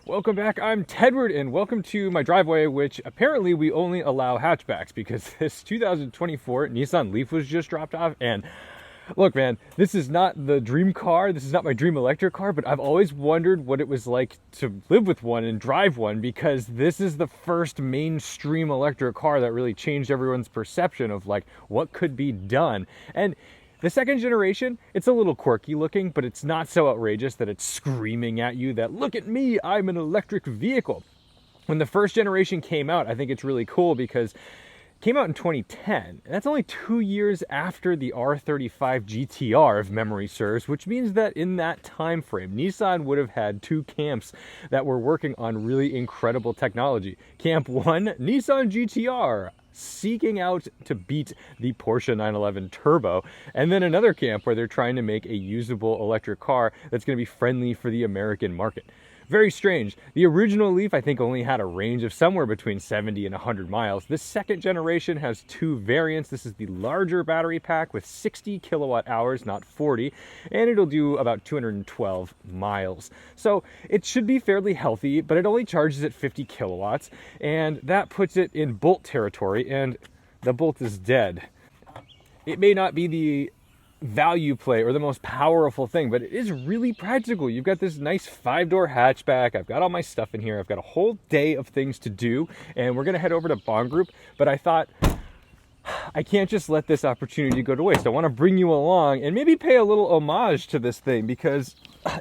Welcome back, I'm Tedward, and welcome to my driveway, which apparently we only allow hatchbacks because this 2024 Nissan Leaf was just dropped off. And look, man, this is not the dream car, this is not my dream electric car, but I've always wondered what it was like to live with one and drive one, because this is the first mainstream electric car that really changed everyone's perception of like what could be done. And the second generation, it's a little quirky looking, but it's not so outrageous that it's screaming at you that, look at me, I'm an electric vehicle. When the first generation came out, I think it's really cool because it came out in 2010. And that's only 2 years after the R35 GTR, if memory serves, which means that in that time frame, Nissan would have had two camps that were working on really incredible technology. Camp 1, Nissan GTR, seeking out to beat the Porsche 911 Turbo, and then another camp where they're trying to make a usable electric car that's going to be friendly for the American market. Very strange. The original Leaf, I think, only had a range of somewhere between 70 and 100 miles. This second generation has two variants. This is the larger battery pack with 60 kilowatt hours, not 40, and it'll do about 212 miles. So it should be fairly healthy, but it only charges at 50 kilowatts, and that puts it in Bolt territory, and the Bolt is dead. It may not be the value play or the most powerful thing, but it is really practical. You've got this nice 5-door hatchback. I've got all my stuff in here. I've got a whole day of things to do, and we're gonna head over to Bond Group, but I thought I can't just let this opportunity go to waste. I want to bring you along and maybe pay a little homage to this thing because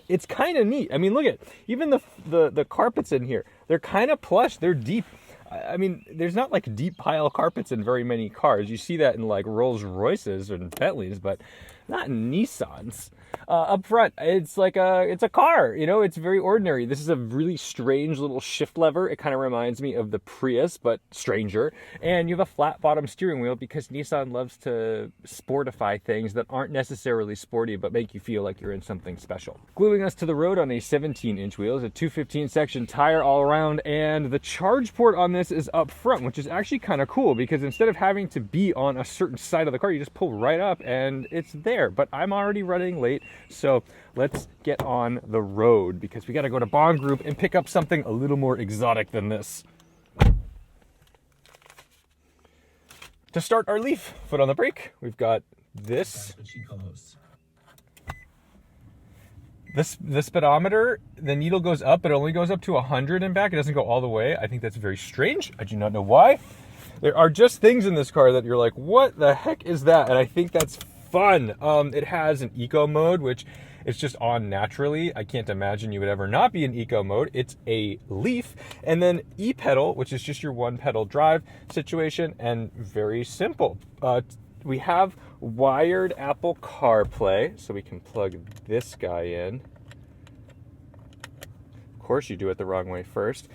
it's kind of neat. I mean, look at even the carpets in here. They're kind of plush. They're deep. I mean, there's not like deep pile carpets in very many cars. You see that in like Rolls Royces and Bentleys, but not in Nissans. Up front, it's like it's a car, you know, it's very ordinary. This is a really strange little shift lever. It kind of reminds me of the Prius, but stranger. And you have a flat bottom steering wheel because Nissan loves to sportify things that aren't necessarily sporty, but make you feel like you're in something special. Gluing us to the road on a 17-inch wheel is a 215 section tire all around, and the charge port on this is up front, which is actually kind of cool because instead of having to be on a certain side of the car, you just pull right up and it's there. But I'm already running late, so let's get on the road because we got to go to Bond Group and pick up something a little more exotic than this. To start our Leaf, foot on the brake, we've got this. The speedometer, the needle goes up, but it only goes up to 100 and back. It doesn't go all the way. I think that's very strange. I do not know why. There are just things in this car that you're like, what the heck is that? And I think that's fun. It has an eco mode, which is just on naturally. I can't imagine you would ever not be in eco mode. It's a Leaf. And then e-pedal, which is just your one pedal drive situation, and very simple. We have wired Apple CarPlay, so we can plug this guy in. Of course you do it the wrong way first.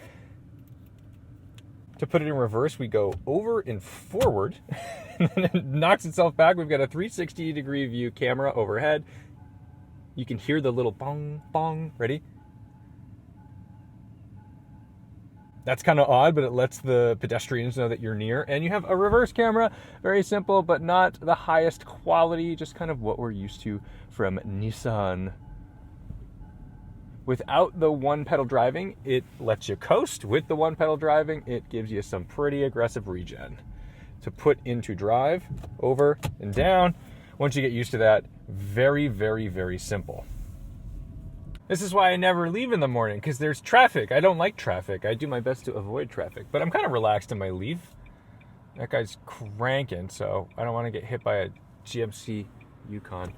To put it in reverse, we go over and forward, and then it knocks itself back. We've got a 360-degree view camera overhead. You can hear the little bong, bong. Ready? That's kind of odd, but it lets the pedestrians know that you're near. And you have a reverse camera, very simple, but not the highest quality, just kind of what we're used to from Nissan. Without the one pedal driving, it lets you coast. With the one pedal driving, it gives you some pretty aggressive regen. To put into drive, over and down, once you get used to that, very, very, very simple. This is why I never leave in the morning, because there's traffic. I don't like traffic. I do my best to avoid traffic, but I'm kind of relaxed in my Leaf. That guy's cranking, so I don't want to get hit by a GMC Yukon.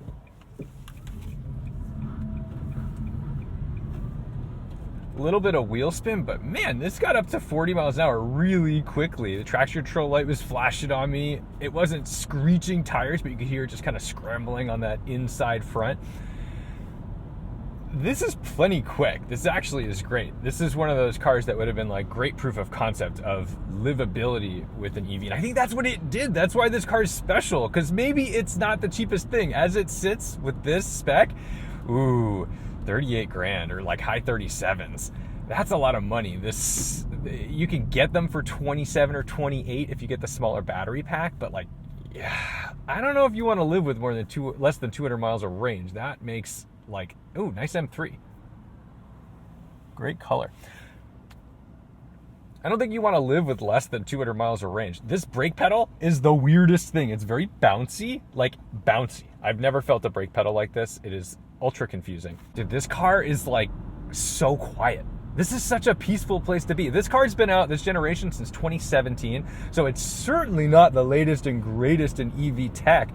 A little bit of wheel spin, but man, this got up to 40 miles an hour really quickly. The traction control light was flashing on me. It wasn't screeching tires, but you could hear it just kind of scrambling on that inside front. This is plenty quick. This actually is great. This is one of those cars that would have been like great proof of concept of livability with an EV. And I think that's what it did. That's why this car is special, because maybe it's not the cheapest thing. As it sits with this spec, ooh, 38 grand or like high 37s. That's a lot of money. This, you can get them for 27 or 28 if you get the smaller battery pack, but like, yeah, I don't know if you want to live with less than 200 miles of range. That makes like, ooh, nice M3. Great color. I don't think you want to live with less than 200 miles of range. This brake pedal is the weirdest thing. It's very bouncy, like bouncy. I've never felt a brake pedal like this. It is ultra confusing. Dude, this car is like so quiet. This is such a peaceful place to be. This car's been out, this generation, since 2017. So it's certainly not the latest and greatest in EV tech.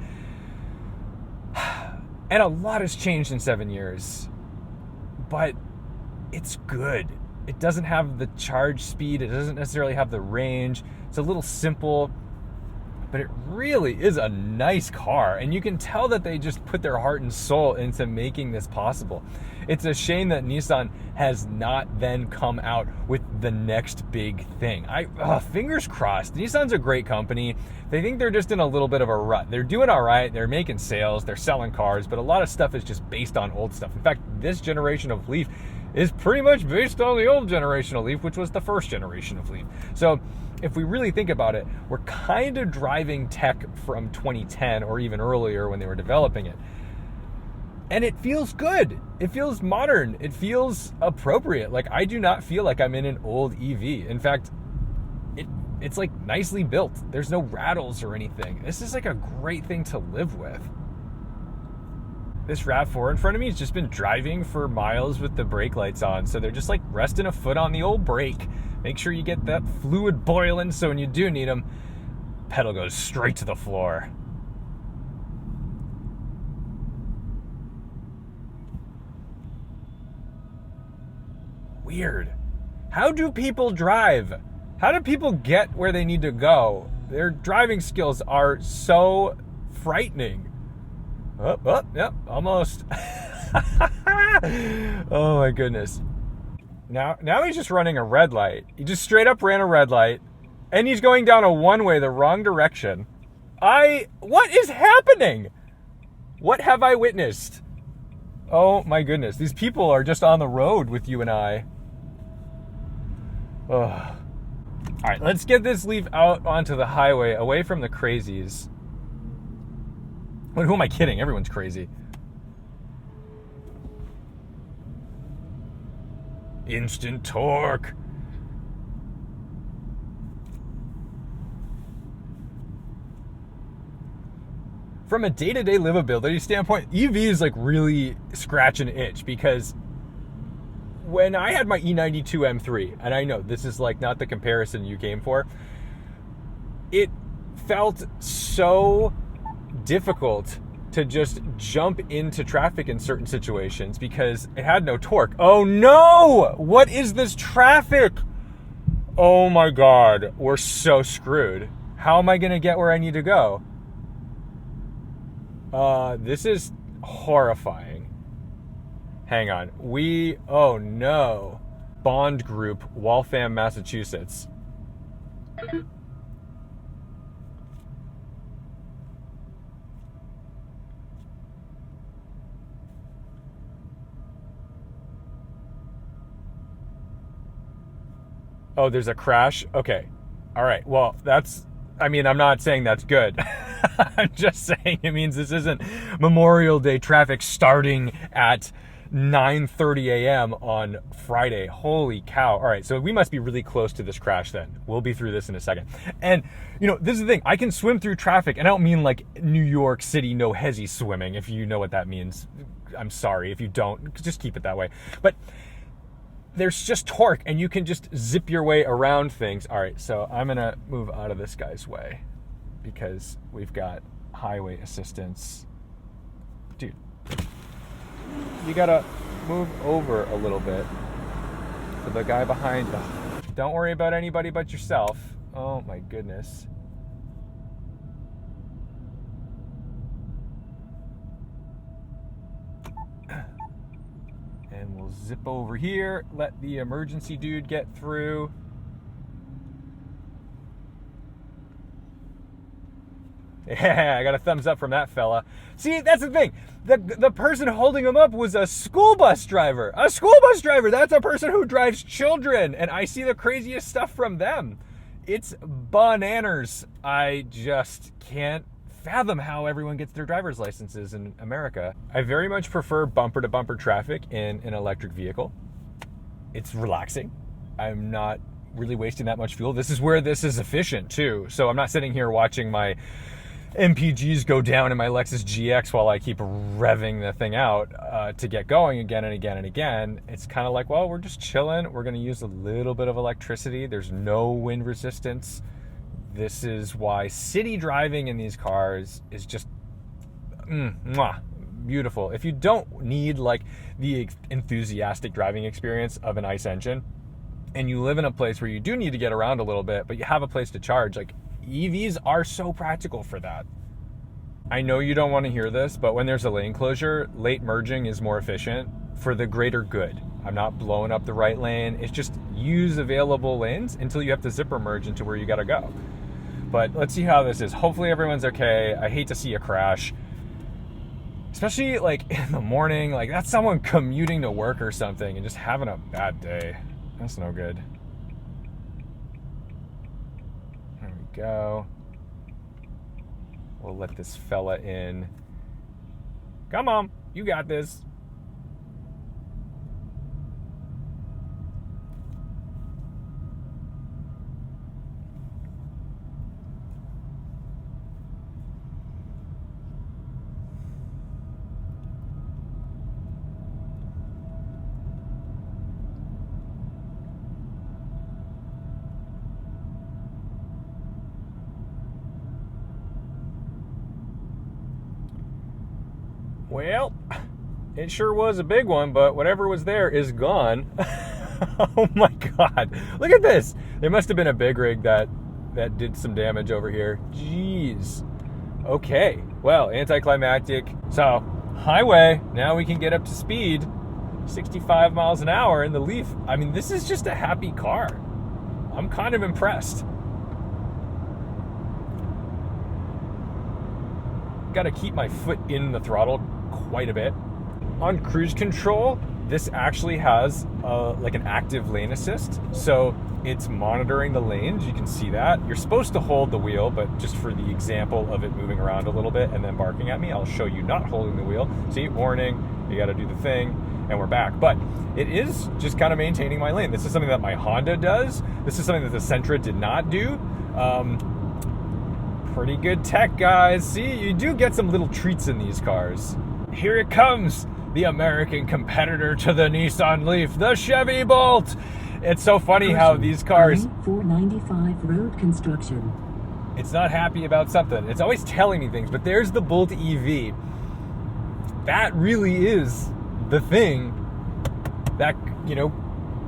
And a lot has changed in 7 years. But it's good. It doesn't have the charge speed. It doesn't necessarily have the range. It's a little simple, but it really is a nice car. And you can tell that they just put their heart and soul into making this possible. It's a shame that Nissan has not then come out with the next big thing. Fingers crossed. Nissan's a great company. They think they're just in a little bit of a rut. They're doing all right. They're making sales. They're selling cars, but a lot of stuff is just based on old stuff. In fact, this generation of Leaf is pretty much based on the old generation of Leaf, which was the first generation of Leaf. So if we really think about it, we're kind of driving tech from 2010 or even earlier when they were developing it. And it feels good. It feels modern. It feels appropriate. Like, I do not feel like I'm in an old EV. In fact, it's like nicely built. There's no rattles or anything. This is like a great thing to live with. This RAV4 in front of me has just been driving for miles with the brake lights on. So they're just like resting a foot on the old brake. Make sure you get that fluid boiling so when you do need them, pedal goes straight to the floor. Weird. How do people drive? How do people get where they need to go? Their driving skills are so frightening. Yep, almost. Oh my goodness. Now he's just running a red light. He just straight up ran a red light, and he's going down a one-way the wrong direction. What is happening? What have I witnessed? Oh my goodness. These people are just on the road with you and I. Ugh. All right, let's get this Leaf out onto the highway, away from the crazies. Who am I kidding? Everyone's crazy. Instant torque. From a day-to-day livability standpoint, EVs like really scratch an itch, because when I had my E92 M3, and I know this is like not the comparison you came for, it felt so difficult to just jump into traffic in certain situations because it had no torque. Oh no! What is this traffic? Oh my God, we're so screwed. How am I gonna get where I need to go? This is horrifying. Hang on. Oh no. Bond Group, Waltham, Massachusetts. Oh, there's a crash? Okay. All right. Well, I'm not saying that's good. I'm just saying it means this isn't Memorial Day traffic starting at 9:30 a.m. on Friday. Holy cow. All right, so we must be really close to this crash then. We'll be through this in a second. And, this is the thing. I can swim through traffic, and I don't mean like New York City no hezzy swimming, if you know what that means. I'm sorry. If you don't, just keep it that way. But there's just torque, and you can just zip your way around things. All right, so I'm going to move out of this guy's way because we've got highway assistance. Dude, you got to move over a little bit for the guy behind you. Don't worry about anybody but yourself. Oh, my goodness. And we'll zip over here, let the emergency dude get through. Yeah, I got a thumbs up from that fella. See, that's the thing. The person holding him up was a school bus driver. A school bus driver, that's a person who drives children. And I see the craziest stuff from them. It's bananas. I just can't fathom how everyone gets their driver's licenses in America. I very much prefer bumper-to-bumper traffic in an electric vehicle. It's relaxing. I'm not really wasting that much fuel. This is where this is efficient too. So I'm not sitting here watching my MPGs go down in my Lexus GX while I keep revving the thing out to get going again and again and again. It's kind of like, well, we're just chilling. We're going to use a little bit of electricity. There's no wind resistance. This is why city driving in these cars is just beautiful. If you don't need like the enthusiastic driving experience of an ICE engine, and you live in a place where you do need to get around a little bit, but you have a place to charge, like EVs are so practical for that. I know you don't want to hear this, but when there's a lane closure, late merging is more efficient for the greater good. I'm not blowing up the right lane. It's just use available lanes until you have to zipper merge into where you got to go. But let's see how this is. Hopefully everyone's okay. I hate to see a crash, especially like in the morning. Like that's someone commuting to work or something and just having a bad day. That's no good. There we go. We'll let this fella in. Come on, you got this. Well, it sure was a big one, but whatever was there is gone. Oh my God. Look at this. There must have been a big rig that did some damage over here. Jeez. Okay. Well, anticlimactic. So, highway. Now we can get up to speed. 65 miles an hour in the Leaf. I mean, this is just a happy car. I'm kind of impressed. Got to keep my foot in the throttle quite a bit. On cruise control, this actually has like an active lane assist. So it's monitoring the lanes. You can see that. You're supposed to hold the wheel, but just for the example of it moving around a little bit and then barking at me, I'll show you not holding the wheel. See, warning, you got to do the thing, and we're back. But it is just kind of maintaining my lane. This is something that my Honda does. This is something that the Sentra did not do. Pretty good tech, guys. See, you do get some little treats in these cars. Here it comes, the American competitor to the Nissan Leaf, the Chevy Bolt. It's so funny how these cars... 495 road construction. It's not happy about something. It's always telling me things, but there's the Bolt EV. That really is the thing that, you know,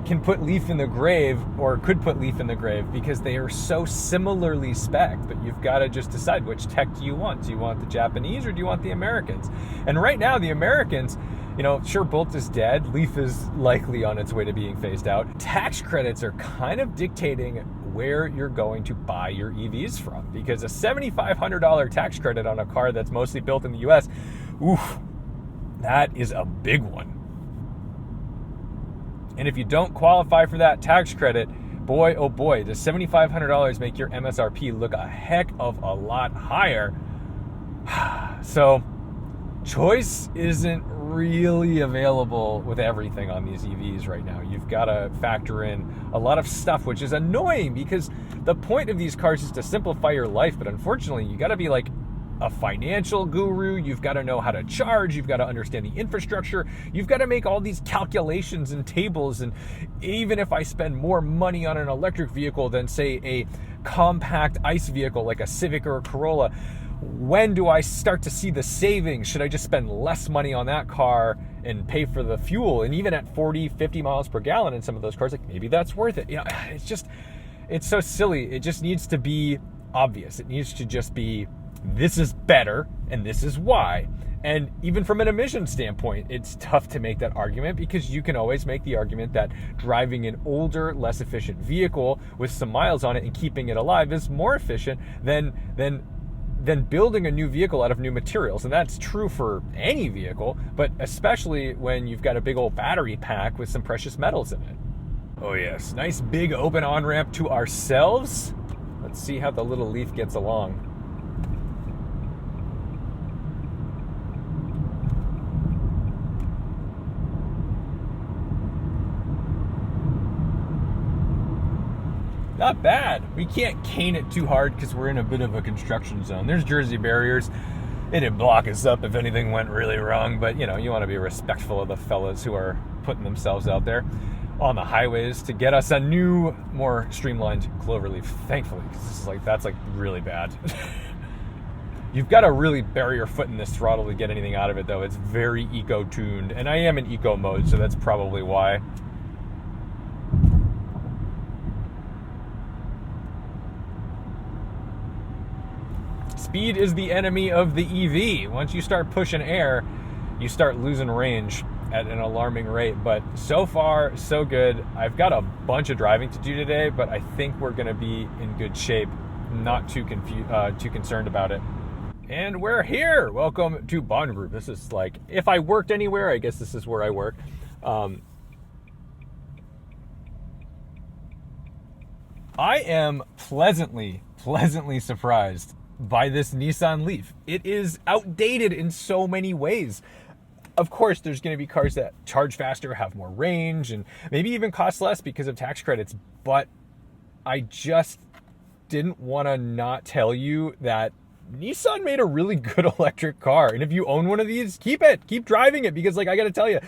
can put Leaf in the grave, or could put Leaf in the grave, because they are so similarly spec'd. But you've got to just decide, which tech do you want? Do you want the Japanese or do you want the Americans? And right now, the Americans, you know, sure, Bolt is dead. Leaf is likely on its way to being phased out. Tax credits are kind of dictating where you're going to buy your EVs from, because a $7,500 tax credit on a car that's mostly built in the US, oof, that is a big one. And if you don't qualify for that tax credit, boy, oh boy, does $7,500 make your MSRP look a heck of a lot higher. So, choice isn't really available with everything on these EVs right now. You've got to factor in a lot of stuff, which is annoying, because the point of these cars is to simplify your life, but unfortunately, you got to be like a financial guru. You've got to know how to charge. You've got to understand the infrastructure. You've got to make all these calculations and tables. And even if I spend more money on an electric vehicle than, say, a compact ICE vehicle like a Civic or a Corolla, when do I start to see the savings? Should I just spend less money on that car and pay for the fuel? And even at 40, 50 miles per gallon in some of those cars, like, maybe that's worth it. You know, it's so silly. It just needs to be obvious. It needs to just be, this is better and this is why. And even from an emission standpoint, it's tough to make that argument, because you can always make the argument that driving an older, less efficient vehicle with some miles on it and keeping it alive is more efficient than building a new vehicle out of new materials. And that's true for any vehicle, but especially when you've got a big old battery pack with some precious metals in it. Oh yes, nice big open on-ramp to ourselves. Let's see how the little Leaf gets along. Not bad. We can't cane it too hard because we're in a bit of a construction zone. There's Jersey barriers. It'd block us up if anything went really wrong, but you know, you want to be respectful of the fellas who are putting themselves out there on the highways to get us a new, more streamlined cloverleaf, thankfully, because this is like, that's like really bad. You've got to really bury your foot in this throttle to get anything out of it, though. It's very eco-tuned, and I am in eco mode, so that's probably why. Speed is the enemy of the EV. Once you start pushing air, you start losing range at an alarming rate. But so far, so good. I've got a bunch of driving to do today, but I think we're going to be in good shape. Not too concerned about it. And we're here. Welcome to Bond Group. This is like, if I worked anywhere, I guess this is where I work. I am pleasantly surprised by this Nissan Leaf. It is outdated in so many ways. Of course, there's going to be cars that charge faster, have more range, and maybe even cost less because of tax credits. But I just didn't want to not tell you that Nissan made a really good electric car. And if you own one of these, keep it. Keep driving it, because like I got to tell you,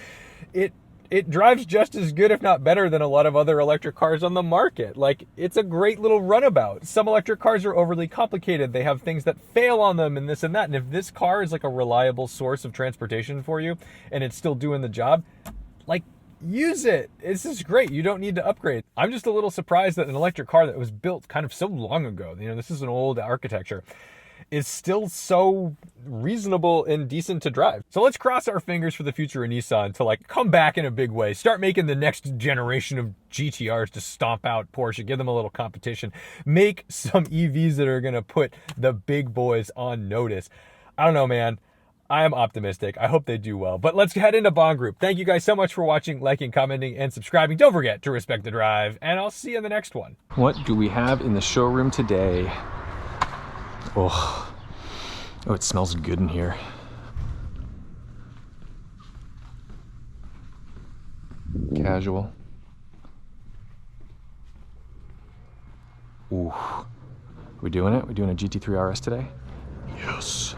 it drives just as good, if not better, than a lot of other electric cars on the market. Like, it's a great little runabout. Some electric cars are overly complicated. They have things that fail on them and this and that. And if this car is like a reliable source of transportation for you and it's still doing the job, like, use it. This is great. You don't need to upgrade. I'm just a little surprised that an electric car that was built kind of so long ago, you know, this is an old architecture, is still so reasonable and decent to drive. So let's cross our fingers for the future of Nissan to like come back in a big way, start making the next generation of GTRs to stomp out Porsche, give them a little competition, make some EVs that are gonna put the big boys on notice. I don't know, man. I am optimistic. I hope they do well. But let's head into Bond Group. Thank you guys so much for watching, liking, commenting, and subscribing. Don't forget to respect the drive, and I'll see you in the next one. What do we have in the showroom today? Oh, it smells good in here. Casual. Ooh. We doing it? We doing a GT3 RS today? Yes.